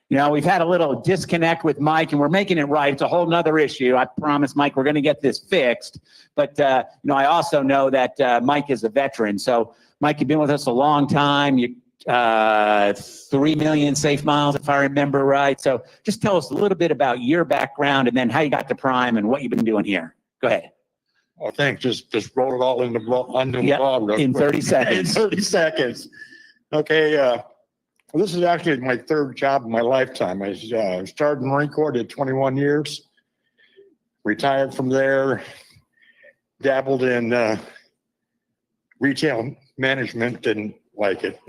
We've had a little disconnect with Mike and we're making it right. It's a whole nother issue. I promise, Mike, we're going to get this fixed. But, I also know that Mike is a veteran. So, Mike, you've been with us a long time. 3 million safe miles, if I remember right. So just tell us a little bit about your background and then how you got to Prime and what you've been doing here. Go ahead. I think just roll it all into the Yep, blog real in quick. 30 seconds. In 30 seconds. Okay, this is actually my third job in my lifetime. I started in the Marine Corps, did 21 years, retired from there, dabbled in retail management, didn't like it.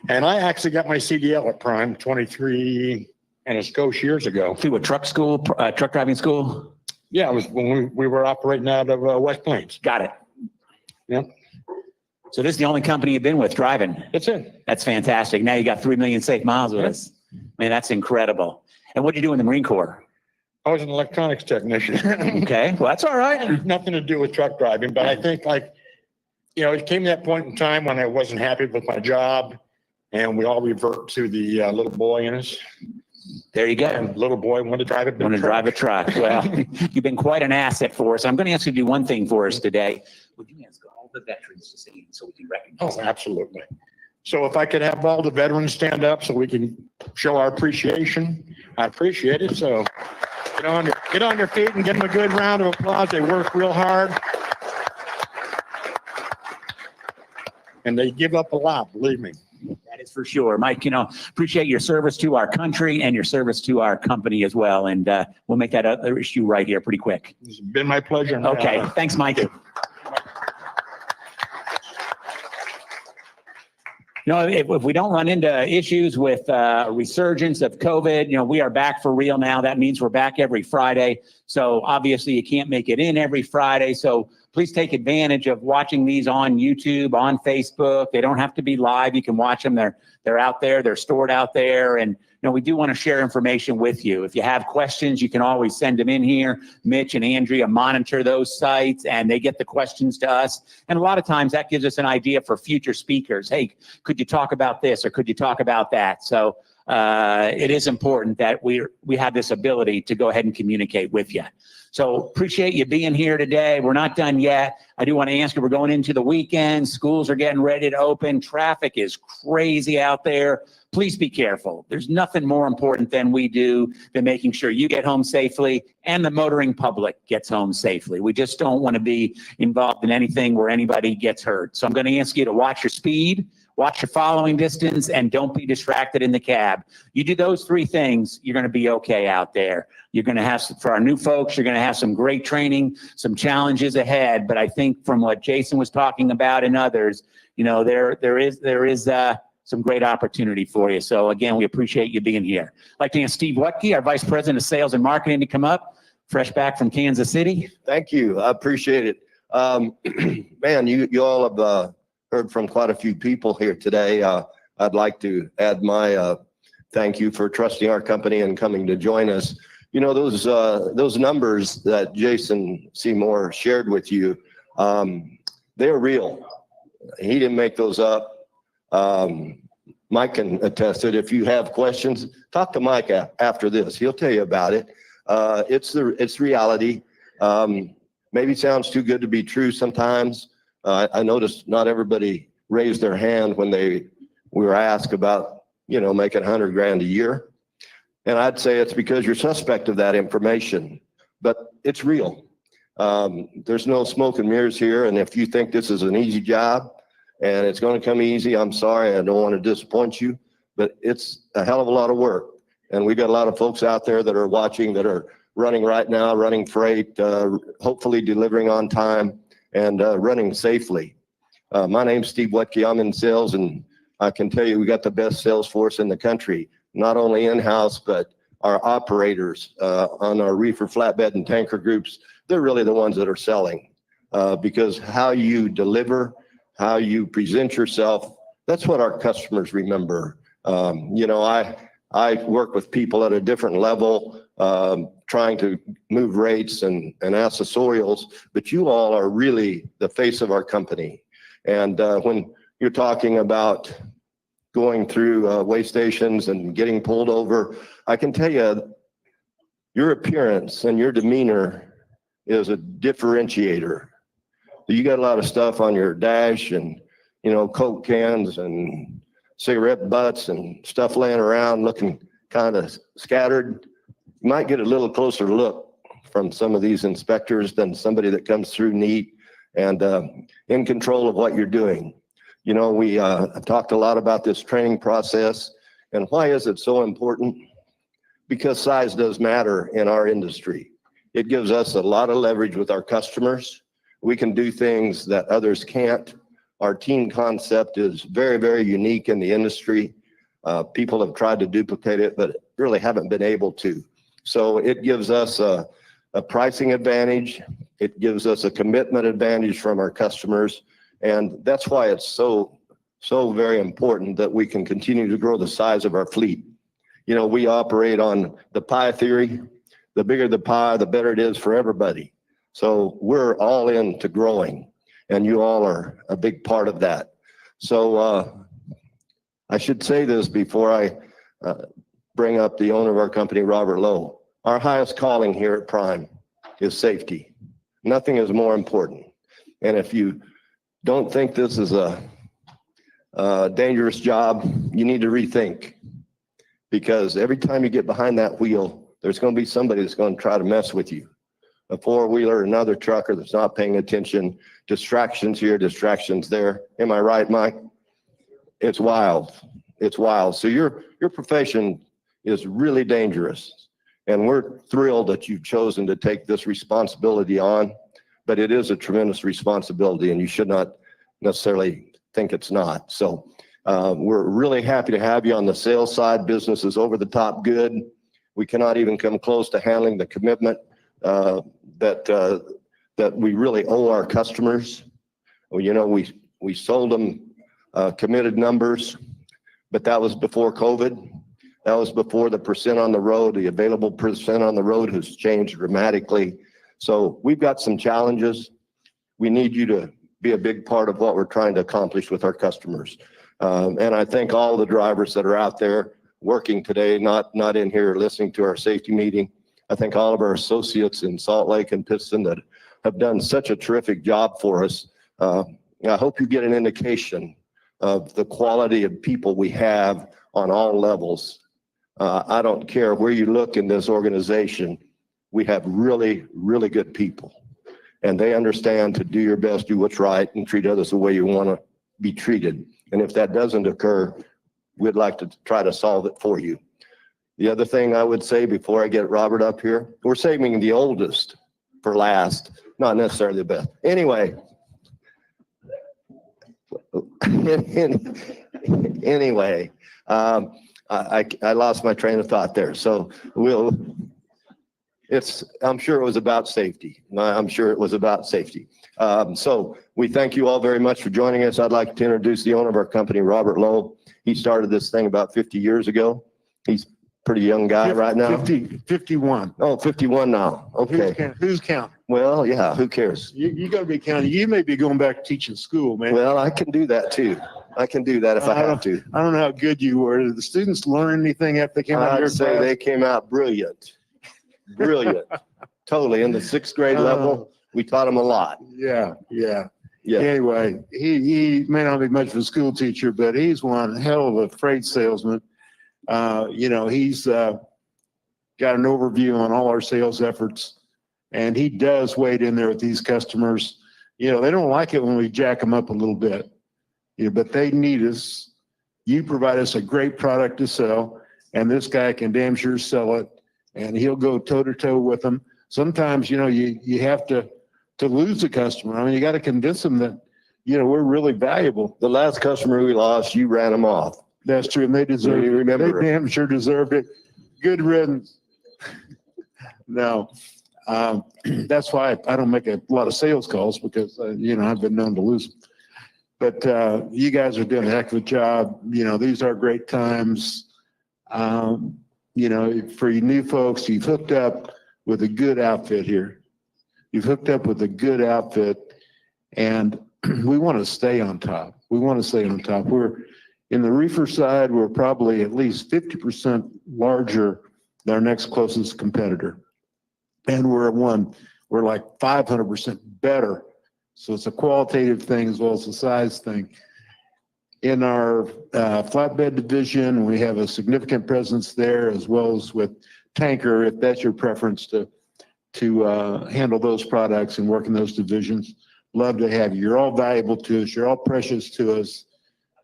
And I actually got my CDL at Prime 23 and a skosh years ago. Through a truck school, truck driving school? Yeah, it was when we were operating out of West Plains. Got it. Yep. So this is the only company you've been with driving? That's it. That's fantastic. Now you got 3 million safe miles with us. Man, that's incredible. And what did you do in the Marine Corps? I was an electronics technician. Okay, well, that's all right. Nothing to do with truck driving, but I think it came to that point in time when I wasn't happy with my job and we all revert to the little boy in us. There you go. And little boy wanted to drive a big Want to truck. drive a truck. Well, you've been quite an asset for us. I'm going to ask you to do one thing for us today. Would you ask all the veterans to stand so we can recognize Oh, them? absolutely. So if I could have all the veterans stand up so we can show our appreciation, I appreciate it. So get on your feet and give them a good round of applause. They work real hard. And they give up a lot, believe me. That is for sure. Mike, appreciate your service to our country and your service to our company as well. And we'll make that other issue right here pretty quick. It's been my pleasure. Okay, thanks, Mike. If we don't run into issues with resurgence of COVID, we are back for real now. That means we're back every Friday. So obviously you can't make it in every Friday. So please take advantage of watching these on YouTube, on Facebook. They don't have to be live. You can watch them. They're out there. They're stored out there. And we do want to share information with you. If you have questions, you can always send them in here. Mitch and Andrea monitor those sites and they get the questions to us. And a lot of times that gives us an idea for future speakers. Hey, could you talk about this or could you talk about that? So it is important that we have this ability to go ahead and communicate with you. So appreciate you being here today. We're not done yet. I do want to ask you, we're going into the weekend. Schools are getting ready to open. Traffic is crazy out there. Please be careful. There's nothing more important than making sure you get home safely and the motoring public gets home safely. We just don't want to be involved in anything where anybody gets hurt. So I'm going to ask you to watch your speed, watch your following distance, and don't be distracted in the cab. You do those three things, you're going to be okay out there. You're going to have, for our new folks, you're going to have some great training, some challenges ahead. But I think from what Jason was talking about and others, there is some great opportunity for you. So again, we appreciate you being here. I'd like to ask Steve Wutke, our Vice President of Sales and Marketing, to come up, fresh back from Kansas City. Thank you. I appreciate it. Man, you all have heard from quite a few people here today. I'd like to add my thank you for trusting our company and coming to join us. Those numbers that Jason Seymour shared with you, they're real. He didn't make those up. Mike can attest it. If you have questions, talk to Mike after this. He'll tell you about it. It's reality. Maybe it sounds too good to be true sometimes. I noticed not everybody raised their hand when we were asked about, making $100,000 a year. And I'd say it's because you're suspect of that information, but it's real. There's no smoke and mirrors here. And if you think this is an easy job and it's going to come easy, I'm sorry. I don't want to disappoint you, but it's a hell of a lot of work. And we got a lot of folks out there that are watching, that are running right now, running freight, hopefully delivering on time and running safely. My name's Steve Wutke. I'm in sales, and I can tell you we got the best sales force in the country, not only in-house, but our operators on our reefer, flatbed, and tanker groups. They're really the ones that are selling because how you deliver, how you present yourself, that's what our customers remember. I work with people at a different level, trying to move rates and accessorials, but you all are really the face of our company. And when you're talking about going through way stations and getting pulled over, I can tell you your appearance and your demeanor is a differentiator. You got a lot of stuff on your dash and, Coke cans and cigarette butts and stuff laying around looking kind of scattered. You might get a little closer look from some of these inspectors than somebody that comes through neat and in control of what you're doing. You know, we talked a lot about this training process, and why is it so important? Because size does matter in our industry. It gives us a lot of leverage with our customers. We can do things that others can't. Our team concept is very, very unique in the industry. People have tried to duplicate it, but really haven't been able to. So it gives us a pricing advantage. It gives us a commitment advantage from our customers. And that's why it's so very important that we can continue to grow the size of our fleet. You know, we operate on the pie theory. The bigger the pie, the better it is for everybody. So we're all into growing, and you all are a big part of that. So I should say this before I bring up the owner of our company, Robert Lowe. Our highest calling here at Prime is safety. Nothing is more important. And if you don't think this is a dangerous job, you need to rethink. Because every time you get behind that wheel, there's going to be somebody that's going to try to mess with you. A four-wheeler, another trucker that's not paying attention, distractions here, distractions there. Am I right, Mike? It's wild. It's wild. So your profession is really dangerous. And we're thrilled that you've chosen to take this responsibility on, but it is a tremendous responsibility, and you should not necessarily think it's not. So we're really happy to have you on the sales side. Business is over the top good. We cannot even come close to handling the commitment that we really owe our customers. Well, you know, we sold them committed numbers, but that was before COVID. That was before the percent on the road. The available percent on the road has changed dramatically. So we've got some challenges. We need you to be a big part of what we're trying to accomplish with our customers. And I thank all the drivers that are out there working today, not in here listening to our safety meeting. I thank all of our associates in Salt Lake and Pittston that have done such a terrific job for us. I hope you get an indication of the quality of people we have on all levels. I don't care where you look in this organization, we have really, really good people. And they understand to do your best, do what's right, and treat others the way you want to be treated. And if that doesn't occur, we'd like to try to solve it for you. The other thing I would say before I get Robert up here, we're saving the oldest for last, not necessarily the best. Anyway, I lost my train of thought there. So I'm sure it was about safety. I'm sure it was about safety. So we thank you all very much for joining us. I'd like to introduce the owner of our company, Robert Lowe. He started this thing about 50 years ago. He's a pretty young guy right now. 51. Oh, 51 now. Okay. Who's counting? Well, yeah, who cares? You got to be counting. You may be going back to teaching school, man. Well, I can do that too. I can do that if I have to. I don't know how good you were. Did the students learn anything after they came out of your I'd say class? they came out brilliant. Brilliant. Totally. In the 6th grade level, we taught them a lot. Yeah. Yeah. Anyway, he may not be much of a school teacher, but he's one hell of a freight salesman. He's got an overview on all our sales efforts, and he does wade in there with these customers. They don't like it when we jack them up a little bit, but they need us. You provide us a great product to sell, and this guy can damn sure sell it, and he'll go toe to toe with them. Sometimes, you have to lose the customer. I mean, you got to convince them that, we're really valuable. The last customer we lost, you ran them off. That's true. And they deserve it. They damn sure deserved it. Good riddance. No, that's why I don't make a lot of sales calls because, I've been known to lose them. But you guys are doing a heck of a job. These are great times. For you new folks, you've hooked up with a good outfit here. You've hooked up with a good outfit, and we want to stay on top. We're in the reefer side, we're probably at least 50% larger than our next closest competitor. And we're like 500% better. So it's a qualitative thing as well as a size thing. In our flatbed division, we have a significant presence there as well as with tanker, if that's your preference, to to handle those products and work in those divisions. Love to have you. You're all valuable to us. You're all precious to us.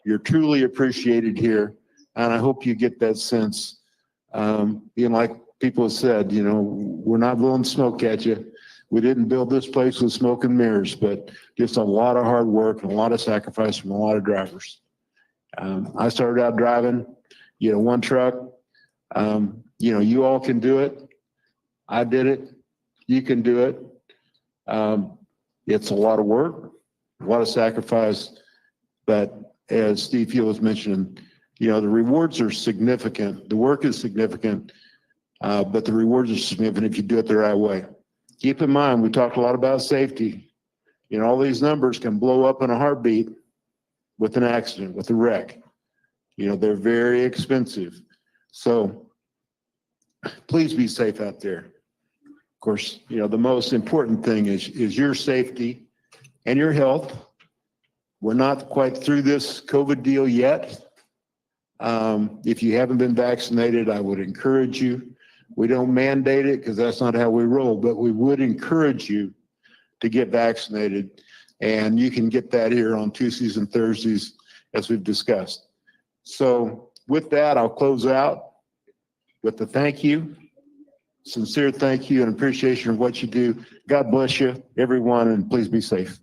You're truly appreciated here. And I hope you get that sense. Like people have said, we're not blowing smoke at you. We didn't build this place with smoke and mirrors, but just a lot of hard work and a lot of sacrifice from a lot of drivers. I started out driving, one truck. You all can do it. I did it. You can do it. It's a lot of work, a lot of sacrifice, but as Steve Hill was mentioning, the rewards are significant. The work is significant, but the rewards are significant if you do it the right way. Keep in mind, we talked a lot about safety. All these numbers can blow up in a heartbeat with an accident, with a wreck. They're very expensive. So please be safe out there. Of course, the most important thing is your safety and your health. We're not quite through this COVID deal yet. If you haven't been vaccinated, I would encourage you. We don't mandate it because that's not how we roll, but we would encourage you to get vaccinated. And you can get that here on Tuesdays and Thursdays, as we've discussed. So with that, I'll close out with the thank you, sincere thank you and appreciation of what you do. God bless you, everyone, and please be safe.